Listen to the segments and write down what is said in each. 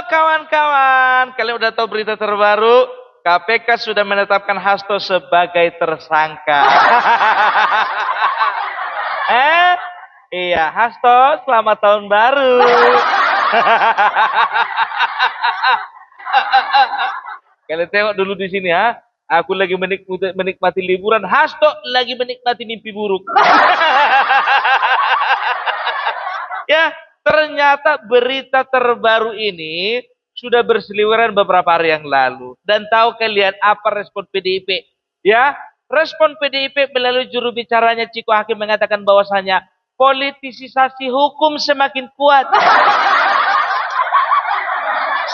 kawan-kawan, kalian udah tahu berita terbaru? KPK sudah menetapkan Hasto sebagai tersangka. Iya, Hasto, selamat tahun baru. Kalian tengok dulu di sini ya. Aku lagi menikmati liburan, Hasto lagi menikmati mimpi buruk. Ya, ternyata berita terbaru ini sudah berseliweran beberapa hari yang lalu. Dan tahu kalian apa respon PDIP? Ya, respon PDIP melalui juru bicaranya Ciko Hakim mengatakan bahwasanya politisasi hukum semakin kuat.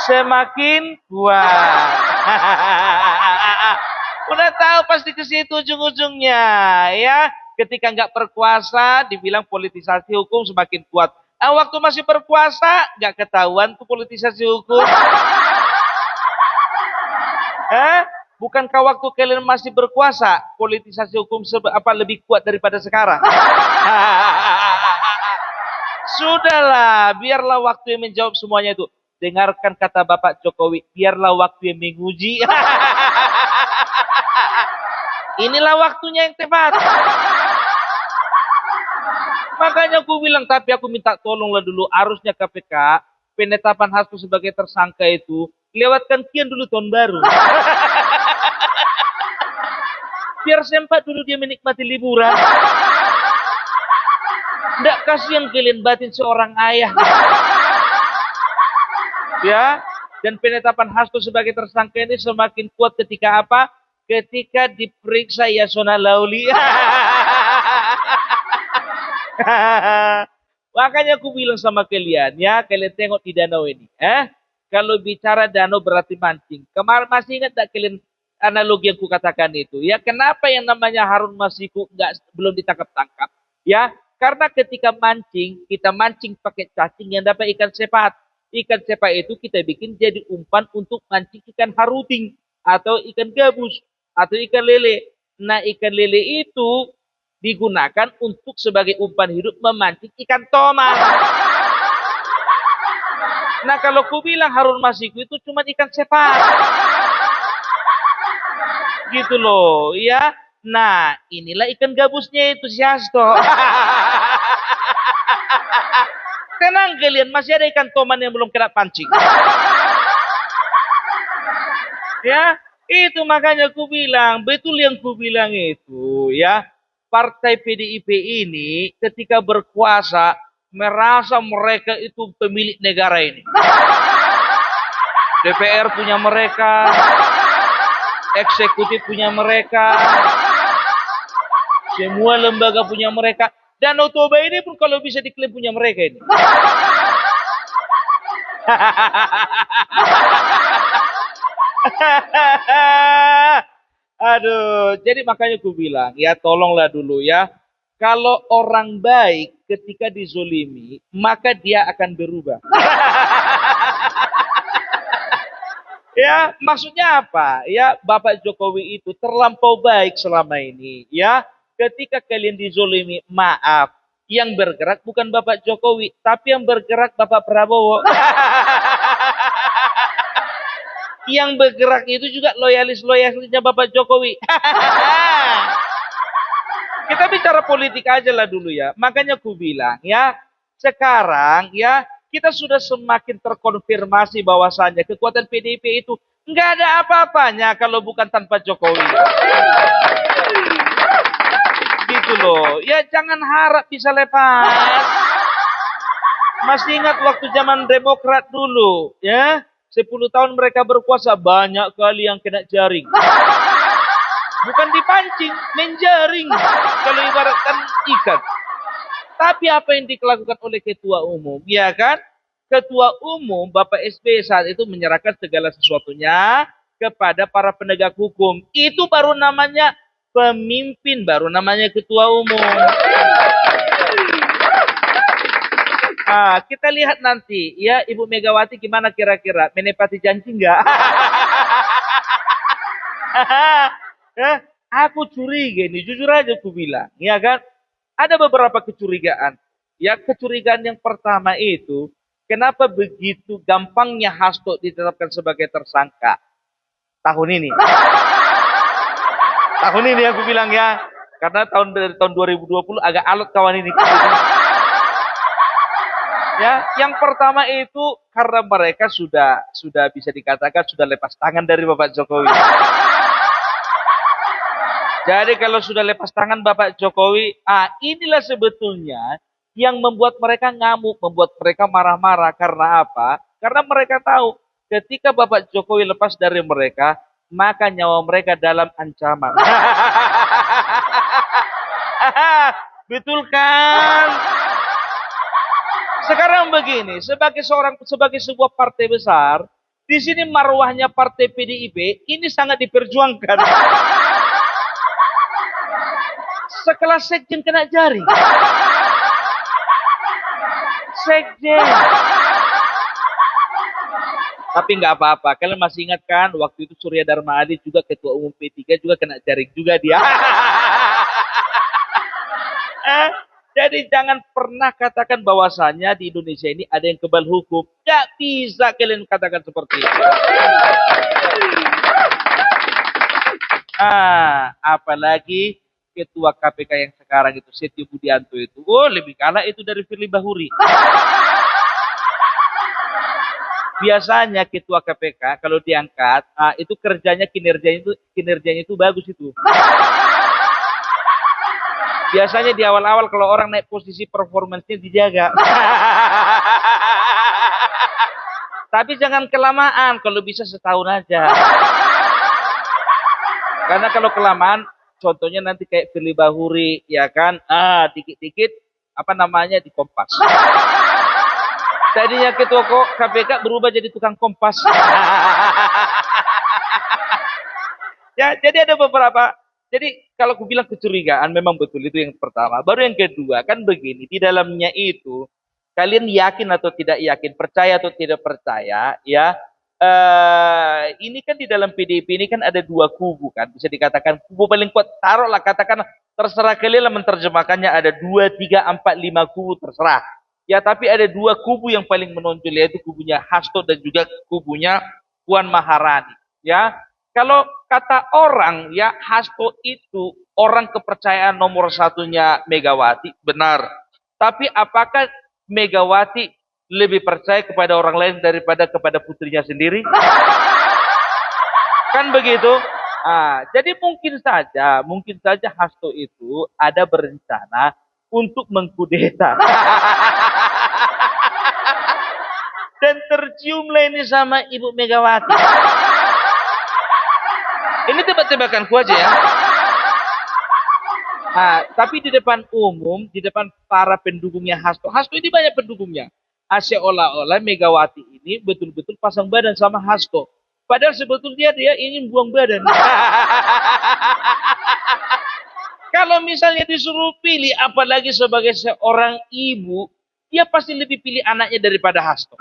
Semakin kuat. Udah tahu pasti ke situ ujung-ujungnya, ya. Ketika nggak berkuasa, dibilang politisasi hukum semakin kuat. Waktu masih berkuasa, nggak ketahuan tuh politisasi hukum. Bukankah waktu kalian masih berkuasa, politisasi hukum lebih kuat daripada sekarang? Sudahlah, biarlah waktu yang menjawab semuanya itu. Dengarkan kata Bapak Jokowi, biarlah waktu yang menguji. Inilah waktunya yang tepat. Makanya aku bilang, tapi aku minta tolonglah dulu. Harusnya KPK, penetapan Hasto sebagai tersangka itu, lewatkan kian dulu tahun baru. Biar sempat dulu dia menikmati liburan. Nggak kasihan kalian batin seorang ayah. Ya, dan penetapan Hasto sebagai tersangka ini semakin kuat ketika apa? Ketika diperiksa Yasona Lauli. Makanya aku bilang sama kalian, ya, kalian tengok di danau ini. Kalau bicara danau berarti mancing. Kemarin masih ingat tak kalian analogi yang kukatakan itu? Ya, kenapa yang namanya Harun Masiku belum ditangkap-tangkap? Ya, karena ketika mancing, kita mancing pakai cacing yang dapat ikan sepat. Ikan sepat itu kita bikin jadi umpan untuk mancing ikan haruting atau ikan gabus atau ikan lele. Nah, ikan lele itu digunakan untuk sebagai umpan hidup memancing ikan toman. Nah, kalau ku bilang Harun Masiku itu cuma ikan sepat. Gitu loh, ya. Nah, inilah ikan gabusnya itu si Hasto. Tenang kalian, masih ada ikan toman yang belum kena pancing. Ya, itu makanya ku bilang, betul yang ku bilang itu, ya. Partai PDIP ini ketika berkuasa merasa mereka itu pemilik negara ini. DPR punya mereka, eksekutif punya mereka, semua lembaga punya mereka. Danau Toba ini pun kalau bisa diklaim punya mereka ini. Aduh, jadi makanya aku bilang, ya tolonglah dulu ya. Kalau orang baik ketika dizolimi, maka dia akan berubah. Ya, maksudnya apa? Ya, Bapak Jokowi itu terlampau baik selama ini. Ya, ketika kalian dizolimi, maaf. Yang bergerak bukan Bapak Jokowi, tapi yang bergerak Bapak Prabowo. Yang bergerak itu juga loyalis-loyalisnya Bapak Jokowi. Kita bicara politik aja lah dulu ya. Makanya aku bilang ya, sekarang ya kita sudah semakin terkonfirmasi bahwasannya kekuatan PDIP itu nggak ada apa-apanya kalau bukan tanpa Jokowi. Gitu loh. Ya jangan harap bisa lepas. Masih ingat waktu zaman Demokrat dulu, ya? 10 tahun mereka berkuasa, banyak kali yang kena jaring. Bukan dipancing, menjaring. Kalau ibaratkan ikan. Tapi apa yang dilakukan oleh ketua umum? Ya kan? Ketua umum Bapak SBY saat itu menyerahkan segala sesuatunya kepada para penegak hukum. Itu baru namanya pemimpin, baru namanya ketua umum. Kita lihat nanti ya Ibu Megawati gimana kira-kira menepati janji enggak? Aku curiga ini, jujur aja aku bilang, ya kan? Ada beberapa kecurigaan. Ya, kecurigaan yang pertama itu kenapa begitu gampangnya Hasto ditetapkan sebagai tersangka tahun ini? Tahun ini aku bilang ya, karena dari tahun 2020 agak alot kawan ini. Ya, yang pertama itu karena mereka sudah bisa dikatakan sudah lepas tangan dari Bapak Jokowi. Jadi kalau sudah lepas tangan Bapak Jokowi, inilah sebetulnya yang membuat mereka ngamuk, membuat mereka marah-marah. Karena apa? Karena mereka tahu ketika Bapak Jokowi lepas dari mereka, maka nyawa mereka dalam ancaman. Betul kan? Sekarang begini, sebagai sebuah partai besar, di sini marwahnya partai PDIP ini sangat diperjuangkan. Sekelas sekjen kena jaring. Sekjen. Tapi nggak apa-apa. Kalian masih ingat kan waktu itu Surya Dharma Adi juga ketua umum P3 juga kena jaring juga dia. Jadi jangan pernah katakan bahwasannya di Indonesia ini ada yang kebal hukum. Nggak bisa kalian katakan seperti itu. Apalagi ketua KPK yang sekarang itu Setio Budianto itu. Oh, lebih kalah itu dari Firly Bahuri. Biasanya ketua KPK kalau diangkat, itu kinerjanya itu bagus itu. Biasanya di awal-awal kalau orang naik posisi performance-nya dijaga. Tapi jangan kelamaan, kalau bisa setahun aja. Karena kalau kelamaan, contohnya nanti kayak Firly Bahuri, ya kan? Dikit-dikit, di Kompas. Tadinya ketua KPK berubah jadi tukang kompas. Ya, jadi ada beberapa. Jadi kalau aku bilang kecurigaan memang betul itu yang pertama. Baru yang kedua kan begini, di dalamnya itu kalian yakin atau tidak yakin, percaya atau tidak percaya, ya. Ini kan di dalam PDIP ini kan ada dua kubu kan, bisa dikatakan kubu paling kuat. Taruhlah katakan terserah kalian lah menerjemahkannya ada 2, 3, 4, 5 kubu terserah. Ya tapi ada dua kubu yang paling menonjol yaitu kubunya Hasto dan juga kubunya Puan Maharani. Ya. Kalau kata orang ya Hasto itu orang kepercayaan nomor satunya Megawati, benar. Tapi apakah Megawati lebih percaya kepada orang lain daripada kepada putrinya sendiri? Kan begitu? Jadi mungkin saja Hasto itu ada berencana untuk mengkudeta. Dan terciumlah ini sama Ibu Megawati. Ini tebak-tebakanku aja ya. Tapi di depan umum, di depan para pendukungnya Hasto ini banyak pendukungnya. Seolah-olah Megawati ini betul-betul pasang badan sama Hasto. Padahal sebetulnya dia ingin buang badan. Kalau misalnya disuruh pilih, apalagi sebagai seorang ibu, dia pasti lebih pilih anaknya daripada Hasto.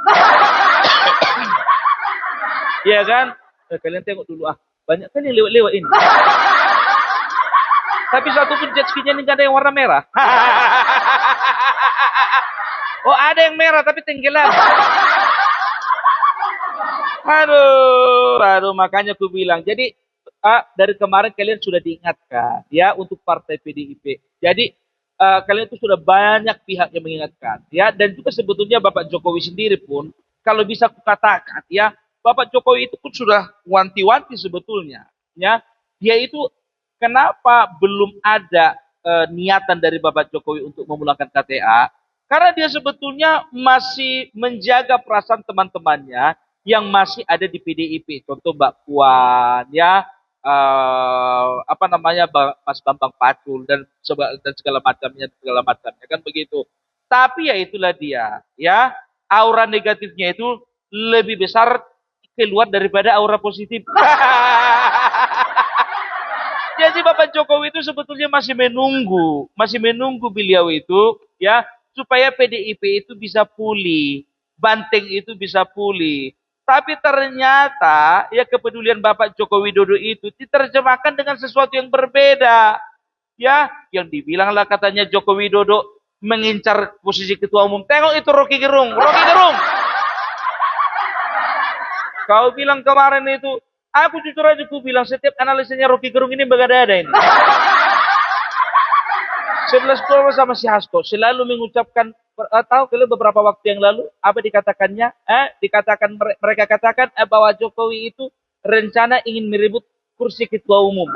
Iya kan? Kalian tengok dulu banyak kan yang lewat-lewat ini. Tapi satu pun jet ski-nya ini gak ada yang warna merah. Oh ada yang merah tapi tenggelam. Aduh, makanya aku bilang. Jadi dari kemarin kalian sudah diingatkan ya untuk partai PDIP. Jadi kalian itu sudah banyak pihak yang mengingatkan ya, dan juga sebetulnya Bapak Jokowi sendiri pun kalau bisa kukatakan ya, Bapak Jokowi itu pun sudah wanti-wanti sebetulnya ya. Dia itu kenapa belum ada niatan dari Bapak Jokowi untuk memulangkan KTA? Karena dia sebetulnya masih menjaga perasaan teman-temannya yang masih ada di PDIP. Contoh Mbak Puan ya, Mas Bambang Pacul dan segala macamnya kan begitu. Tapi ya itulah dia ya, aura negatifnya itu lebih besar keluar daripada aura positif. Jadi Bapak Jokowi itu sebetulnya masih menunggu beliau itu ya, supaya PDIP itu bisa pulih, Banteng itu bisa pulih. Tapi ternyata ya kepedulian Bapak Joko Widodo itu diterjemahkan dengan sesuatu yang berbeda. Ya, yang dibilanglah katanya Joko Widodo mengincar posisi ketua umum. Tengok itu Rocky Gerung. Kau bilang kemarin itu, aku jujur aja ku bilang setiap analisanya Rocky Gerung ini berada ini. 11 12 sama si Hasto selalu mengucapkan tahu kalian beberapa waktu yang lalu apa dikatakannya? Mereka katakan bahwa Jokowi itu rencana ingin merebut kursi ketua umum.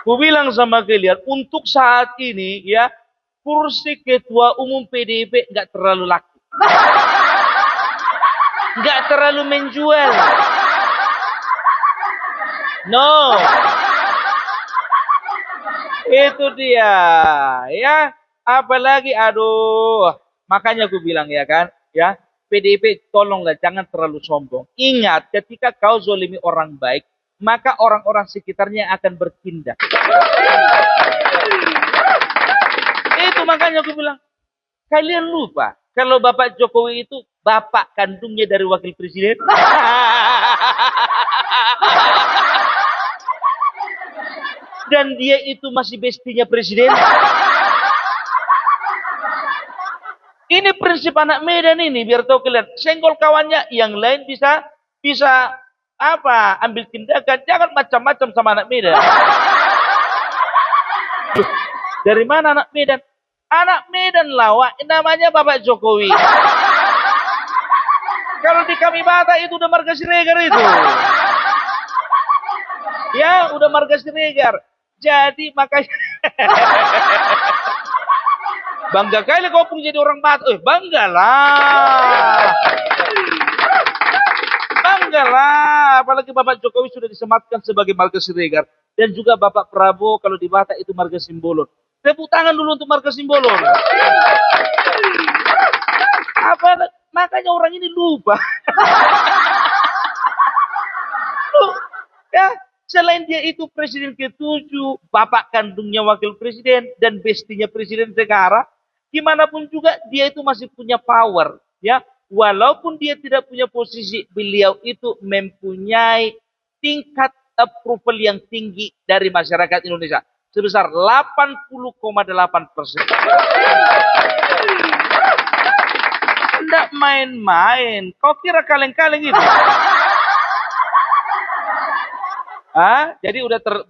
Ku bilang sama kalian, untuk saat ini ya kursi ketua umum PDIP nggak terlalu laku, nggak terlalu menjual. No, itu dia ya. Apalagi aduh, makanya aku bilang ya kan, ya PDIP tolonglah jangan terlalu sombong. Ingat, ketika kau zolimi orang baik, maka orang-orang sekitarnya akan bertindak. Itu makanya aku bilang, kalian lupa kalau Bapak Jokowi itu bapak kandungnya dari wakil presiden. Dan dia itu masih bestinya presiden. Ini prinsip anak Medan ini, biar tahu kalian. Senggol kawannya, yang lain bisa apa? Ambil tindakan. Jangan macam-macam sama anak Medan. Dari mana anak Medan? Anak Medan lawak, namanya Bapak Jokowi. Kalau di Kalibata itu udah marga Siregar itu. Ya, udah marga Siregar. Jadi makanya bangga kali kau pun jadi orang Batak. Banggalah. Banggalah. Apalagi Bapak Jokowi sudah disematkan sebagai marga Siregar. Dan juga Bapak Prabowo kalau di Batak itu marga Simbolon. Tepuk tangan dulu untuk marga Simbolon. Apa? Makanya orang ini lupa. Ya, selain dia itu presiden ke-7, bapak kandungnya wakil presiden, dan bestinya presiden sekarang, gimana pun juga dia itu masih punya power. Ya, walaupun dia tidak punya posisi, beliau itu mempunyai tingkat approval yang tinggi dari masyarakat Indonesia. Sebesar 80,8%. Tidak main-main. Kau kira kaleng-kaleng itu? Jadi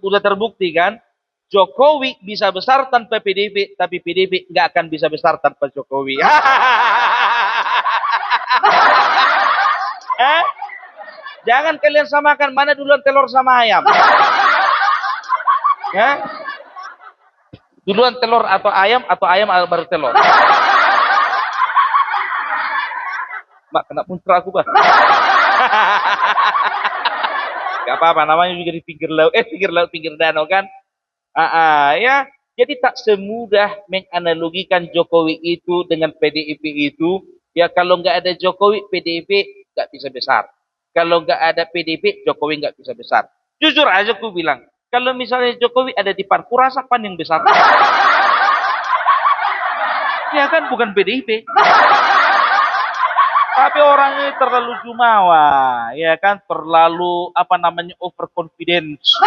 udah terbukti kan, Jokowi bisa besar tanpa PDIP, tapi PDIP nggak akan bisa besar tanpa Jokowi. Jangan kalian samakan mana duluan telur sama ayam. Duluan telur atau ayam baru telur. Mak, kena puntra aku, Bah. Gak apa-apa, namanya juga di pinggir laut, pinggir danau kan. Ya, jadi tak semudah menganalogikan Jokowi itu dengan PDIP itu. Ya kalau nggak ada Jokowi, PDIP nggak bisa besar. Kalau nggak ada PDIP, Jokowi nggak bisa besar. Jujur aja aku bilang, kalau misalnya Jokowi ada di PAN, kurasa PAN yang besar. Ya kan, bukan PDIP. Tapi orang ini terlalu jumawa, ya kan, terlalu overconfidence.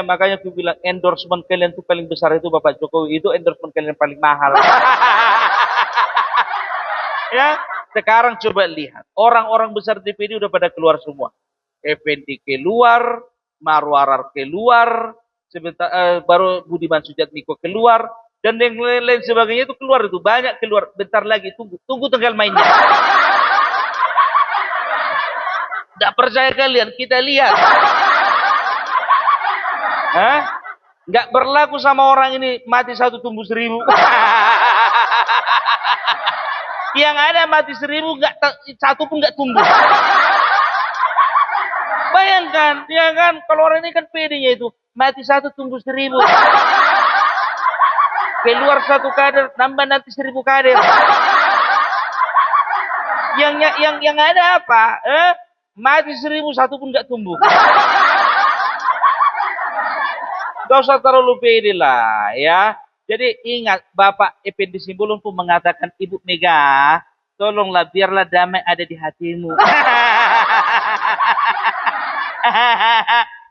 Makanya aku bilang endorsement kalian tuh paling besar itu Bapak Jokowi, itu endorsement kalian paling mahal. Ya, sekarang coba lihat, orang-orang besar DPD udah pada keluar semua. Effendi keluar, Marwarar keluar, baru Budiman Sujatmiko keluar. Dan yang lain-lain sebagainya itu keluar, itu banyak keluar. Bentar lagi, tunggu tanggal mainnya. Tidak percaya kalian, kita lihat. Nggak berlaku sama orang ini mati 1 tumbuh 1000. Yang ada mati 1000, satu pun nggak tumbuh. Bayangkan, ya kan, kalau orang ini kan pedenya itu mati 1 tumbuh 1000. Keluar 1 kader, nambah nanti 1000 kader. Yang ada apa? Mati 1000, satu pun nggak tumbuh. Gak usah terlalu pede lah, ya. Jadi ingat, Bapak Effendi Simbolon pun mengatakan, Ibu Mega, tolonglah biarlah damai ada di hatimu.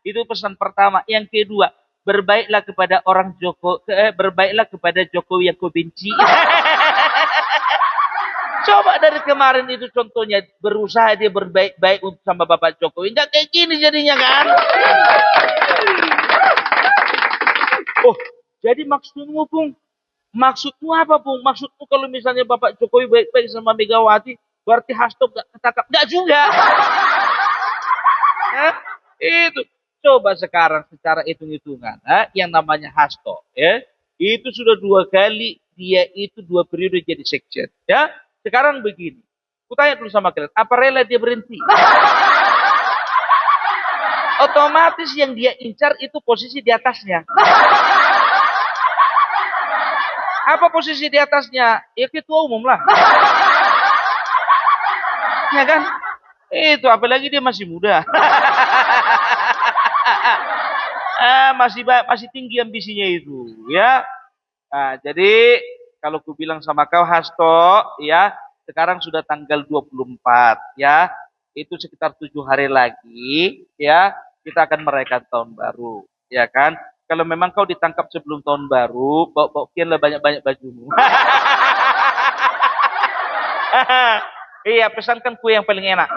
Itu pesan pertama. Yang kedua, berbaiklah kepada berbaiklah kepada Jokowi yang kau benci. Coba dari kemarin itu contohnya berusaha dia berbaik-baik untuk sama Bapak Jokowi, nggak kayak gini jadinya kan? Oh, jadi maksudmu Bung? Maksudmu apa Bung? Maksudmu kalau misalnya Bapak Jokowi baik-baik sama Megawati, berarti Hasto nggak ketangkap? Nggak juga. Hah? Itu coba sekarang secara hitung-hitungan, yang namanya Hasto, ya, itu sudah 2 kali dia itu 2 periode jadi sekjen, ya. Sekarang begini, kutanya dulu sama kalian, apa rela dia berhenti? Otomatis yang dia incar itu posisi di atasnya. Apa posisi di atasnya? Ya ketua umum lah. Ya kan? Itu apalagi dia masih muda. Masih tinggi ambisinya itu, ya. Nah, jadi kalau ku bilang sama kau Hasto, ya, sekarang sudah tanggal 24, ya. Itu sekitar 7 hari lagi, ya, kita akan merayakan tahun baru, ya kan? Kalau memang kau ditangkap sebelum tahun baru, bawa lah banyak-banyak bajumu. Iya, pesankan kue yang paling enak.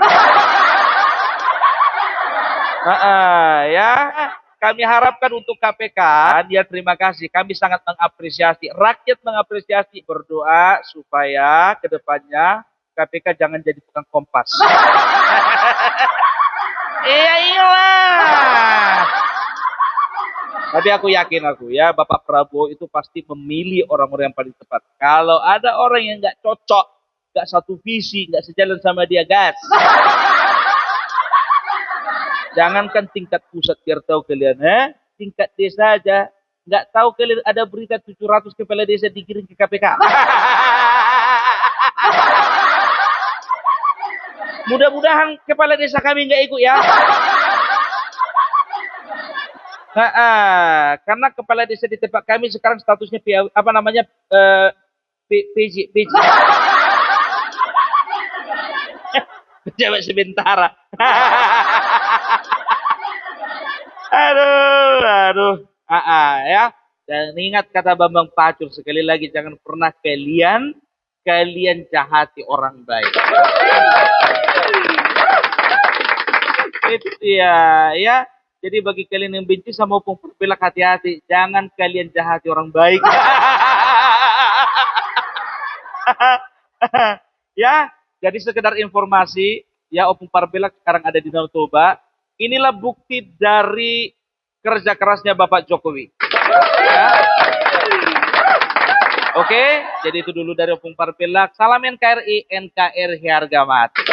Ya, kami harapkan untuk KPK, dia terima kasih. Kami sangat mengapresiasi, rakyat mengapresiasi, berdoa supaya kedepannya KPK jangan jadi tukang kompas. Iya iyalah. Tapi aku yakin ya Bapak Prabowo itu pasti memilih orang-orang yang paling tepat. Kalau ada orang yang nggak cocok, nggak satu visi, nggak sejalan sama dia, gas. Jangankan tingkat pusat biar tahu kalian, tingkat desa aja. Nggak tahu kalian ada berita 700 kepala desa dikirim ke KPK. Mudah-mudahan kepala desa kami nggak ikut ya. Karena kepala desa di tempat kami sekarang statusnya PJ. Pejabat sementara. Aduh. Ya. Dan ingat kata Bambang Pacul sekali lagi, jangan pernah kalian jahati orang baik. Itu ya. Jadi bagi kalian yang benci sama Opung Parpelak, hati-hati, jangan kalian jahati orang baik. Ya, jadi sekedar informasi, ya Opung Parpelak sekarang ada di Danau Toba. Inilah bukti dari kerja kerasnya Bapak Jokowi. Ya. Oke, jadi itu dulu dari Opung Parpelak. Salam NKRI, NKRI harga mati.